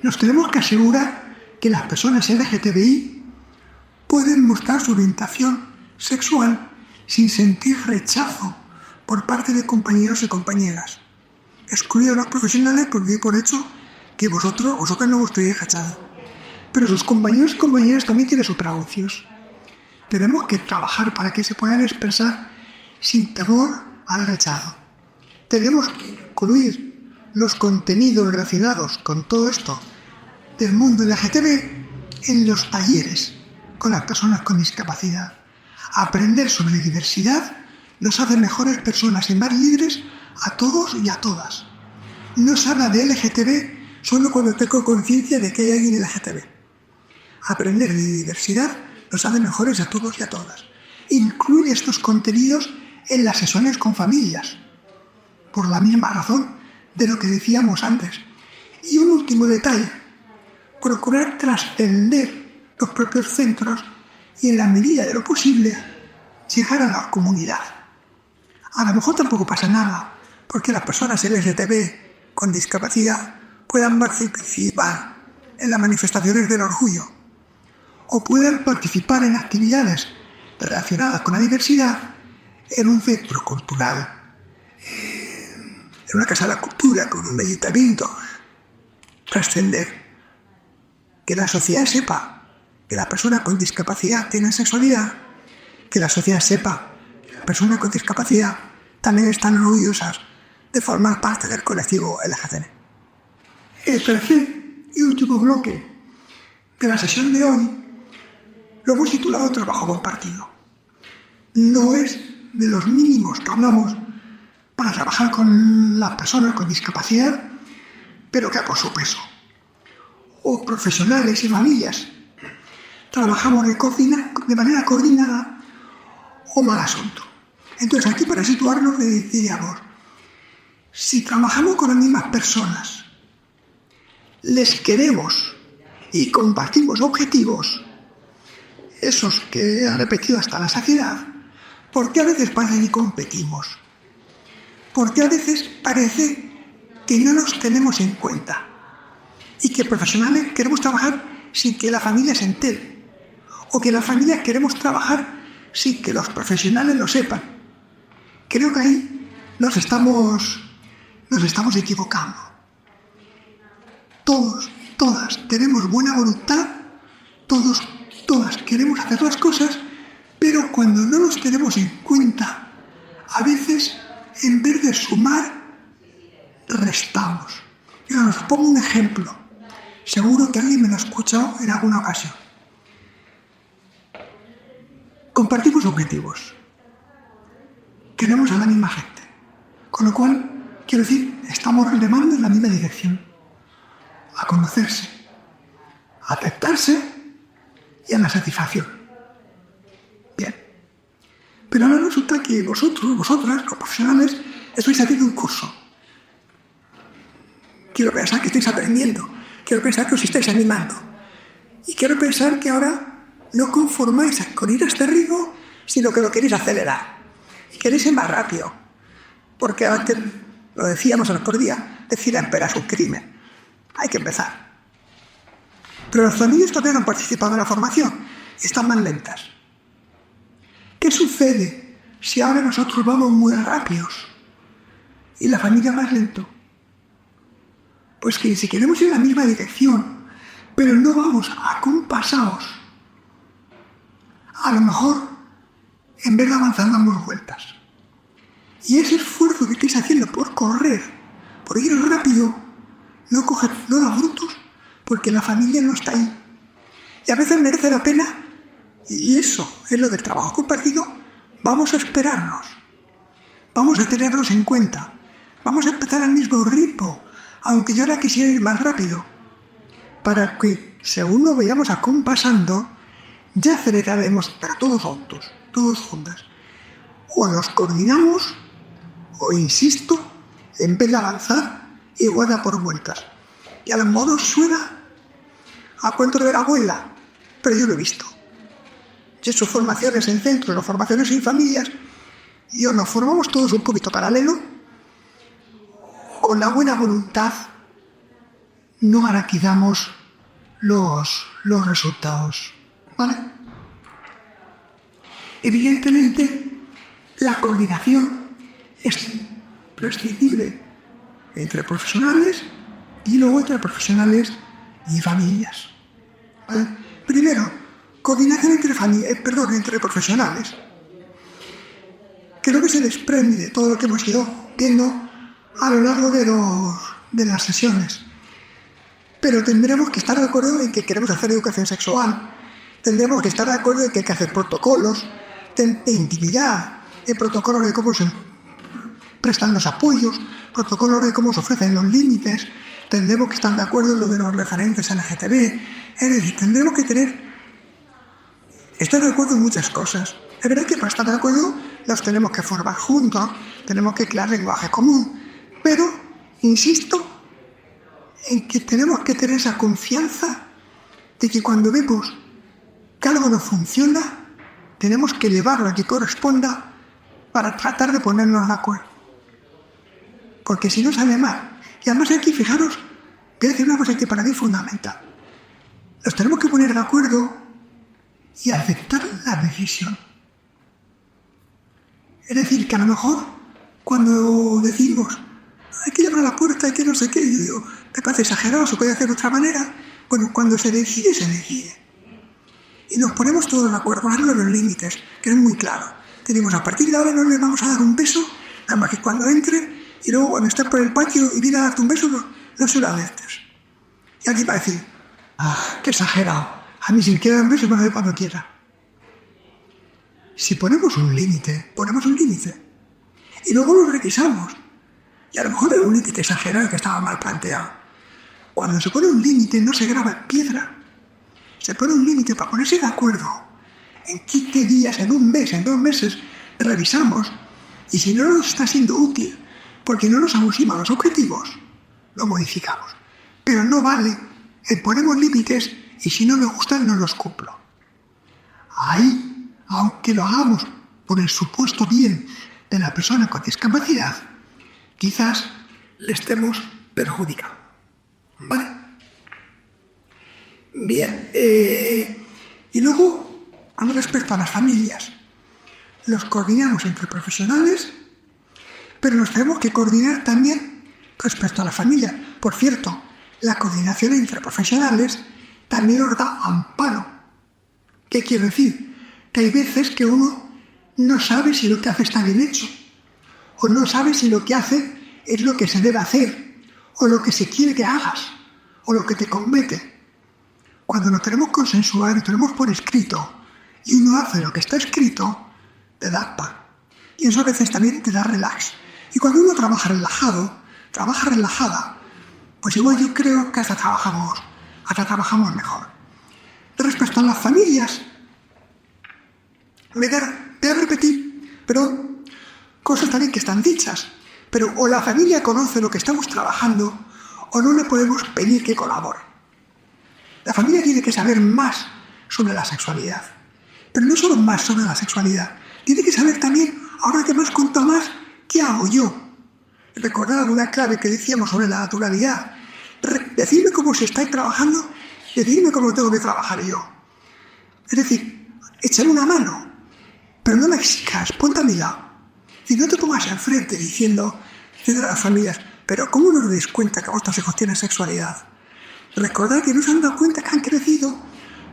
Nos tenemos que asegurar que las personas LGTBI pueden mostrar su orientación sexual sin sentir rechazo por parte de compañeros y compañeras. Excluido a los profesionales porque doy por hecho que vosotros no estáis rechazados. Pero sus compañeros y compañeras también tienen sus prejuicios. Tenemos que trabajar para que se puedan expresar sin temor al rechazo. Tenemos que incluir los contenidos relacionados con todo esto del mundo LGTB en los talleres con las personas con discapacidad. Aprender sobre diversidad nos hace mejores personas y más libres a todos y a todas. No se habla de LGTB solo cuando tengo conciencia de que hay alguien LGTB. Aprender de diversidad nos hace mejores a todos y a todas. Incluye estos contenidos en las sesiones con familias, por la misma razón de lo que decíamos antes. Y un último detalle, procurar trascender los propios centros y en la medida de lo posible llegar a la comunidad. A lo mejor tampoco pasa nada, porque las personas LGTB con discapacidad puedan participar en las manifestaciones del orgullo. o puedan participar en actividades relacionadas con la diversidad en un centro cultural, en una casa de la cultura, con un ayuntamiento. Trascender. Que la sociedad sepa que la persona con discapacidad tiene sexualidad, que la sociedad sepa que la persona con discapacidad también están orgullosas de formar parte del colectivo LGTB. El tercer y último bloque de la sesión de hoy lo hemos titulado Trabajo compartido. No es de los mínimos que hablamos para trabajar con las personas con discapacidad, pero que por su peso. O profesionales y familias. Trabajamos de manera coordinada o mal asunto. Entonces aquí, para situarnos, diríamos, si trabajamos con las mismas personas, les queremos y compartimos objetivos, esos que he repetido hasta la saciedad, ¿por qué a veces parece que competimos? ¿Por qué a veces parece que no nos tenemos en cuenta? Y que profesionales queremos trabajar sin que la familia se entere, o que las familias queremos trabajar sin que los profesionales lo sepan. Creo que ahí nos estamos equivocando. Todos, todas tenemos buena voluntad, todas queremos hacer las cosas, pero cuando no nos tenemos en cuenta, a veces, en vez de sumar, restamos. Yo os pongo un ejemplo. Seguro que alguien me lo ha escuchado en alguna ocasión. Compartimos objetivos. Queremos a la misma gente. Con lo cual, quiero decir, estamos remando en la misma dirección. A conocerse, a aceptarse y a la satisfacción. Bien. Pero ahora resulta que vosotras, los profesionales, estáis haciendo un curso. Quiero pensar que estáis aprendiendo. Quiero pensar que os estáis animando. Y quiero pensar que ahora no conformáis con ir a este ritmo, sino que lo queréis acelerar. Y queréis ir más rápido. Porque antes, lo decíamos el otro día, decir empezar es un crimen. Hay que empezar. Pero las familias todavía no han participado en la formación y están más lentas. ¿Qué sucede si ahora nosotros vamos muy rápidos y la familia más lento? Pues que si queremos ir en la misma dirección, pero no vamos acompasados, a lo mejor, en vez de avanzar, damos vueltas. Y ese esfuerzo que estáis haciendo por correr, por ir rápido, no da frutos, porque la familia no está ahí. Y a veces merece la pena, y eso es lo del trabajo compartido, vamos a esperarnos, vamos a tenerlos en cuenta, vamos a empezar al mismo ritmo, aunque yo ahora quisiera ir más rápido, para que, según nos vayamos acompasando, ya aceleraremos, pero todos juntos, todos juntas. O nos coordinamos, o insisto, en vez de avanzar, igual da por vueltas. Y a lo mejor suena a cuento de la abuela, pero yo lo he visto. Yo he hecho formaciones en centros o formaciones en familias, y o nos formamos todos un poquito paralelo, con la buena voluntad no araquidamos los resultados. ¿Vale? Evidentemente, la coordinación es prescindible entre profesionales y luego entre profesionales y familias. ¿Vale? Primero, coordinación entre profesionales. Creo que se desprende de todo lo que hemos ido viendo a lo largo de las sesiones. Pero tendremos que estar de acuerdo en que queremos hacer educación sexual. Tendremos que estar de acuerdo en que hay que hacer protocolos de intimidad, protocolos de cómo se prestan los apoyos, protocolos de cómo se ofrecen los límites. Tendremos que estar de acuerdo en lo de los referentes LGTB. Es decir, tendremos que estar de acuerdo en muchas cosas. Es verdad que para estar de acuerdo los tenemos que formar juntos, tenemos que crear lenguaje común. Pero, insisto, en que tenemos que tener esa confianza de que cuando vemos que algo no funciona, tenemos que elevarlo a que corresponda para tratar de ponernos de acuerdo. Porque si no sale mal. Y además aquí, fijaros, voy a decir una cosa que para mí es fundamental. Nos tenemos que poner de acuerdo y aceptar la decisión. Es decir, que a lo mejor cuando decimos hay que llamar a la puerta, hay que no sé qué, yo digo, me parece exagerado, se puede hacer de otra manera. Bueno, cuando se decide, se decide. Y nos ponemos todos de acuerdo, darle los límites, que es muy claro. Tenemos a partir de ahora no le vamos a dar un beso, nada más que cuando entre, y luego cuando esté por el patio y viene a darte un beso, no se lo aceptes. Y aquí va a decir, qué exagerado, a mí si quiere dar un beso me lo doy cuando quiera. Si ponemos un límite, y luego lo revisamos. Y a lo mejor era un límite exagerado que estaba mal planteado. Cuando se pone un límite no se graba en piedra. Se pone un límite para ponerse de acuerdo. En 15 días, en un mes, en 2 meses, revisamos. Y si no nos está siendo útil, porque no nos aproxima a los objetivos, lo modificamos. Pero no vale el ponemos límites y si no me gustan no los cumplo. Ahí, aunque lo hagamos por el supuesto bien de la persona con discapacidad, quizás le estemos perjudicando. ¿Vale? Bien. Y luego, respecto a las familias, los coordinamos entre profesionales, pero nos tenemos que coordinar también respecto a la familia. Por cierto, la coordinación entre profesionales también nos da amparo. ¿Qué quiere decir? Que hay veces que uno no sabe si lo que hace está bien hecho, o no sabe si lo que hace es lo que se debe hacer, o lo que se quiere que hagas, o lo que te compete. Cuando lo tenemos consensuado y lo tenemos por escrito, y uno hace lo que está escrito, te da paz. Y eso a veces también te da relax. Y cuando uno trabaja relajada, pues igual yo creo que hasta trabajamos mejor. Respecto a las familias, voy a repetir, pero cosas también que están dichas. Pero o la familia conoce lo que estamos trabajando, o no le podemos pedir que colabore. La familia tiene que saber más sobre la sexualidad. Pero no solo más sobre la sexualidad. Tiene que saber también, ahora que me has contado más, ¿qué hago yo? Recordad una clave que decíamos sobre la naturalidad. Decidme cómo se está trabajando, decidme cómo tengo que trabajar yo. Es decir, échame una mano, pero no me exijas, ponte a mi lado. Y no te pongas enfrente diciendo, de las familias, pero ¿cómo no os dais cuenta que vuestros hijos tienen sexualidad? Recordad que no se han dado cuenta que han crecido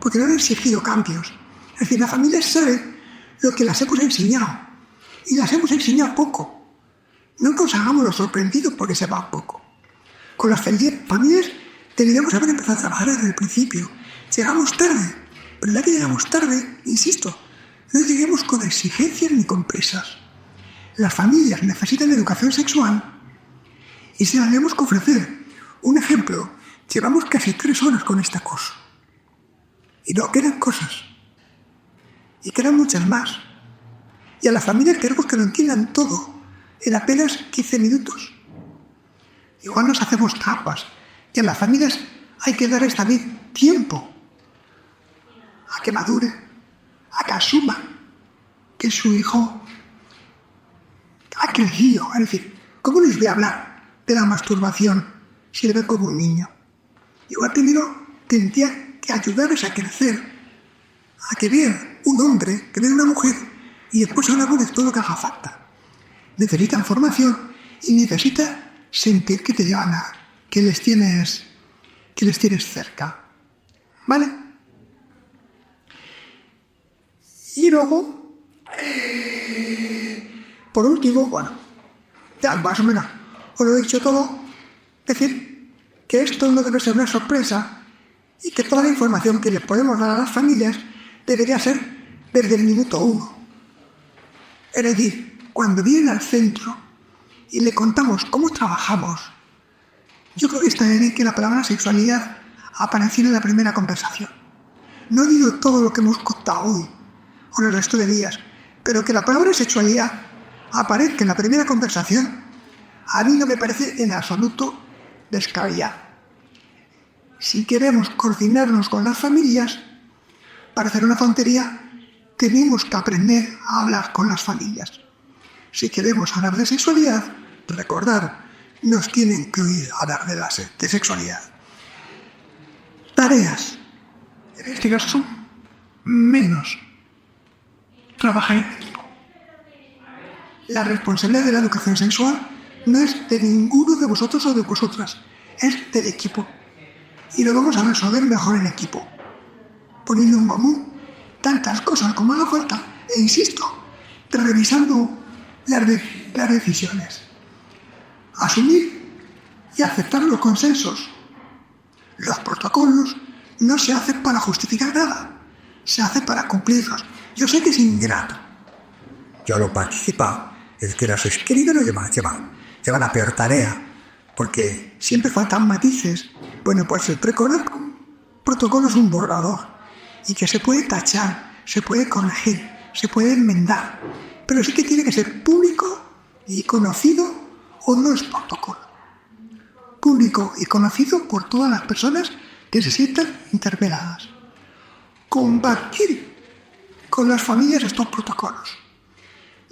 porque no han exigido cambios. Es decir, las familias saben lo que las hemos enseñado y las hemos enseñado poco. No nos hagamos los sorprendidos porque se va poco. Con las familias deberíamos haber empezado a trabajar desde el principio. Llegamos tarde, pero ya que llegamos tarde, insisto, no lleguemos con exigencias ni con prisas. Las familias necesitan educación sexual y se la tenemos que ofrecer. Un ejemplo, llevamos casi 3 horas con esta cosa. Y no quedan cosas. Y quedan muchas más. Y a las familias queremos que lo entiendan todo en apenas 15 minutos. Igual nos hacemos trampas. Y a las familias hay que darles también tiempo a que madure, a que asuma que su hijo ha crecido. Es decir, ¿cómo les voy a hablar de la masturbación si le ven como un niño? Igual primero tendría que ayudarles a crecer, a que vean un hombre, que vean una mujer, y después hablamos de todo lo que haga falta. Necesitan formación y necesitan sentir que te llevan que les tienes cerca. ¿Vale? Y luego, por último, bueno, ya más o menos os lo he dicho todo, decir que esto no debe ser una sorpresa y que toda la información que le podemos dar a las familias debería ser desde el minuto 1. Es decir, cuando vienen al centro y le contamos cómo trabajamos, yo creo que está bien que la palabra sexualidad apareciera en la primera conversación. No digo todo lo que hemos contado hoy o en el resto de días, pero que la palabra sexualidad aparezca en la primera conversación, a mí no me parece en absoluto descabellado. Si queremos coordinarnos con las familias, para hacer una tontería, tenemos que aprender a hablar con las familias. Si queremos hablar de sexualidad, recordad, nos tienen que oír hablar de sexualidad. Tareas. En este caso, menos trabajar en equipo. La responsabilidad de la educación sexual no es de ninguno de vosotros o de vosotras, es del equipo. Y lo vamos a resolver mejor en equipo, poniendo en común tantas cosas como haga falta, e insisto, revisando las decisiones. Asumir y aceptar los consensos. Los protocolos no se hacen para justificar nada, se hacen para cumplirlos. Yo sé que es ingrato. Yo lo he participado. Es que los escritos no llevan la peor tarea, porque siempre faltan matices. Bueno, pues el protocolo es un borrador y que se puede tachar, se puede corregir, se puede enmendar, pero sí que tiene que ser público y conocido, o no es protocolo. Público y conocido por todas las personas que se sientan interpeladas. Compartir con las familias estos protocolos.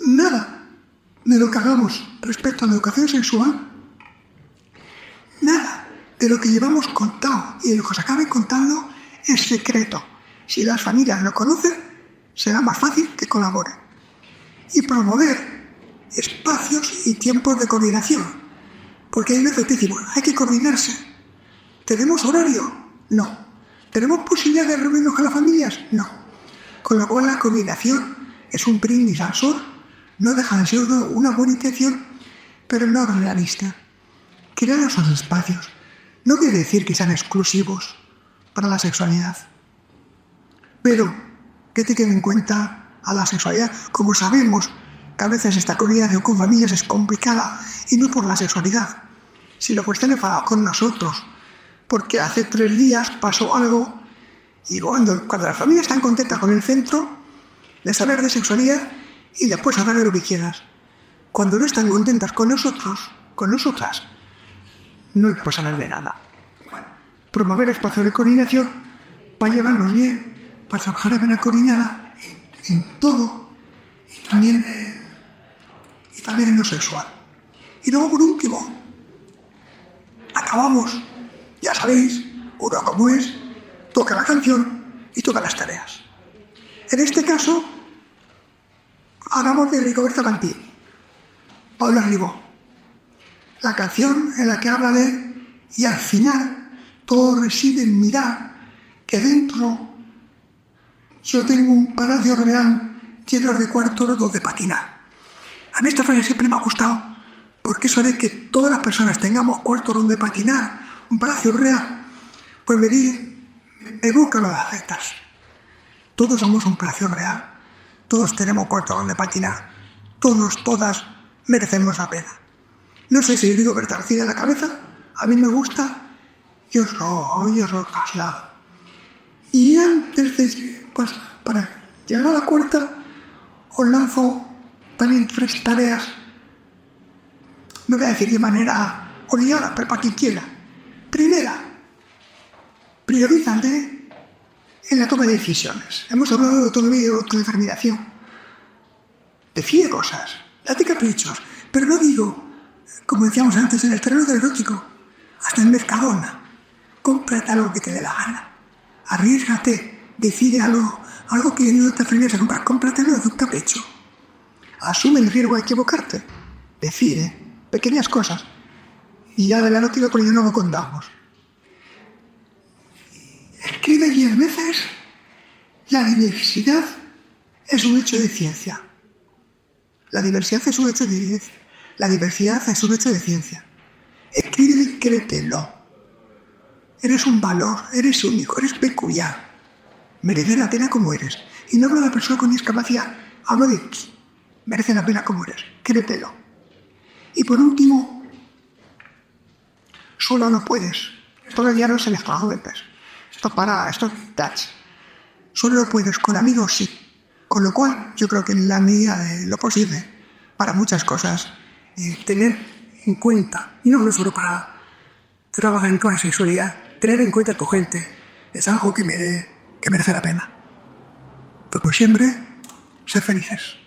Nada de lo que hagamos respecto a la educación sexual, nada de lo que llevamos contado y de lo que os acabe contando es secreto. Si las familias lo conocen, será más fácil que colaboren. Y promover espacios y tiempos de coordinación. Porque hay veces que decimos, hay que coordinarse. ¿Tenemos horario? No. ¿Tenemos posibilidad de reunirnos con las familias? No. Con lo cual la coordinación es un brindis al sol. No deja de ser una buena intención, pero no realista. Crear esos espacios no quiere decir que sean exclusivos para la sexualidad, pero que tengan en cuenta a la sexualidad. Como sabemos que a veces esta coordinación con familias es complicada, y no por la sexualidad, sino por estar enfadados con nosotros, porque hace 3 días pasó algo, y cuando las familias están contentas con el centro, les hablar de sexualidad y después hablar de lo que quieras. Cuando no están contentas con nosotros, con nosotras, no les puedes hablar de nada. Promover espacios de coordinación para llevarnos bien, para trabajar de manera coordinada en todo, y también en lo sexual. Y luego, por último, acabamos, ya sabéis, uno como es, toca la canción y toca las tareas. En este caso, hablamos de Rigoberta Bandini, Paula Ribó, la canción en la que habla de, y al final todo reside en mirar que dentro yo tengo un palacio real lleno de cuartos donde patinar. A mí esta frase siempre me ha gustado, porque eso de que todas las personas tengamos cuartos donde patinar, un palacio real, pues me evoca lo de las sectas. Todos somos un palacio real. Todos tenemos cuartos donde patinar. Todos, todas, merecemos la pena. No sé si digo Bertarcida en la cabeza, a mí me gusta, y os lo traslado. Y antes de, pues, para llegar a la cuarta, os lanzo también 3 tareas. No voy a decir de manera obligada, pero para quien quiera. Primera, priorízate en la toma de decisiones. Hemos hablado de autonomía y autodeterminación. Decide cosas, date caprichos, pero no digo, como decíamos antes, en el terreno del erótico, hasta en Mercadona. Cómprate algo que te dé la gana. Arriésgate, decide algo que no te atrevías a comprar. Cómpratelo de un capricho. Asume el riesgo de equivocarte. Decide pequeñas cosas. Y ya del erótico, porque ya no lo contamos. Escribe 10 veces, la diversidad es un hecho de ciencia. La diversidad es un hecho de ciencia. La diversidad es un hecho de ciencia. Escribe y créetelo. Eres un valor, eres único, eres peculiar. Mereces la pena como eres. Y no hablo de la persona con discapacidad, hablo de ti. Merece la pena como eres. Créetelo. Y por último, solo no puedes. Esto ya no es el estado de pez. Esto es touch. Solo lo puedes con amigos, sí. Con lo cual, yo creo que en la medida de lo posible, para muchas cosas, tener en cuenta, y no solo para trabajar en toda la sexualidad, tener en cuenta a tu gente es algo que merece la pena. Pero por siempre, ser felices.